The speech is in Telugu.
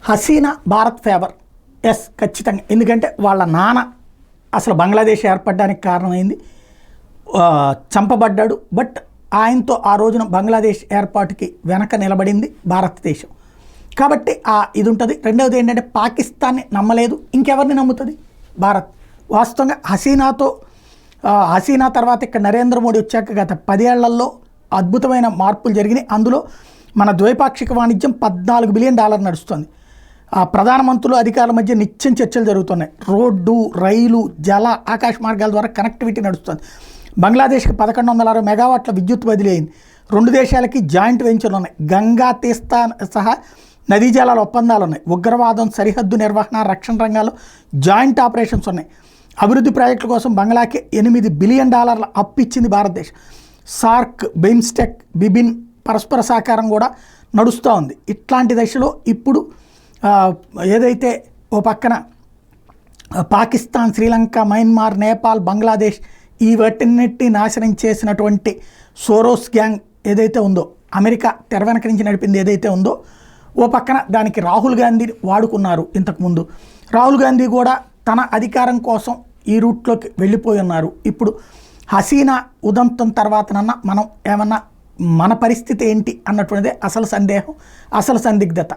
హసీనా భారత్ ఫేవర్, ఎస్ ఖచ్చితంగా. ఎందుకంటే వాళ్ళ నాన్న అసలు బంగ్లాదేశ్ ఏర్పడడానికి కారణమైంది, చంపబడ్డాడు. బట్ ఆయనతో ఆ రోజున బంగ్లాదేశ్ ఏర్పాటుకి వెనక నిలబడింది భారతదేశం. కాబట్టి ఇది ఉంటుంది. రెండవది ఏంటంటే పాకిస్తాన్ని నమ్మలేదు, ఇంకెవరిని నమ్ముతుంది భారత్. వాస్తవంగా హసీనా తర్వాత ఇక్కడ నరేంద్ర మోడీ వచ్చాక గత 10 ఏళ్లలో అద్భుతమైన మార్పులు జరిగినాయి. అందులో మన ద్వైపాక్షిక వాణిజ్యం $14 బిలియన్ నడుస్తుంది. ప్రధానమంత్రులు అధికారుల మధ్య నిత్యం చర్చలు జరుగుతున్నాయి. రోడ్డు, రైలు, జల, ఆకాశ మార్గాల ద్వారా కనెక్టివిటీ నడుస్తుంది. బంగ్లాదేశ్కి 1160 మెగావాట్ల విద్యుత్ బదిలీ అయింది. 2 దేశాలకి జాయింట్ వెంచర్లు ఉన్నాయి. గంగా, తీస్తా సహా నదీ జలాల ఒప్పందాలు ఉన్నాయి. ఉగ్రవాదం, సరిహద్దు నిర్వహణ, రక్షణ రంగాల్లో జాయింట్ ఆపరేషన్స్ ఉన్నాయి. అభివృద్ధి ప్రాజెక్టుల కోసం బంగ్లాకి $8 బిలియన్ అప్పు ఇచ్చింది భారతదేశం. సార్క్, బిమ్స్టెక్, బిబిన్ పరస్పర సహకారం కూడా నడుస్తూ ఉంది. ఇట్లాంటి దశలో ఇప్పుడు ఏదైతే ఓ పక్కన పాకిస్తాన్, శ్రీలంక, మయన్మార్, నేపాల్, బంగ్లాదేశ్ ఈ వాటిన్నిటిని నాశనం చేసినటువంటి సోరోస్ గ్యాంగ్ ఏదైతే ఉందో, అమెరికా తెర వెనక నుంచి నడిపింది ఏదైతే ఉందో, ఓ పక్కన దానికి రాహుల్ గాంధీని వాడుకున్నారు. ఇంతకుముందు రాహుల్ గాంధీ కూడా తన అధికారం కోసం ఈ రూట్లోకి వెళ్ళిపోయి ఉన్నారు. ఇప్పుడు హసీనా ఉదంతం తర్వాతనన్నా మనం ఏమన్నా మన పరిస్థితి ఏంటి అన్నటువంటిదే అసలు సందేహం, అసలు సందిగ్ధత.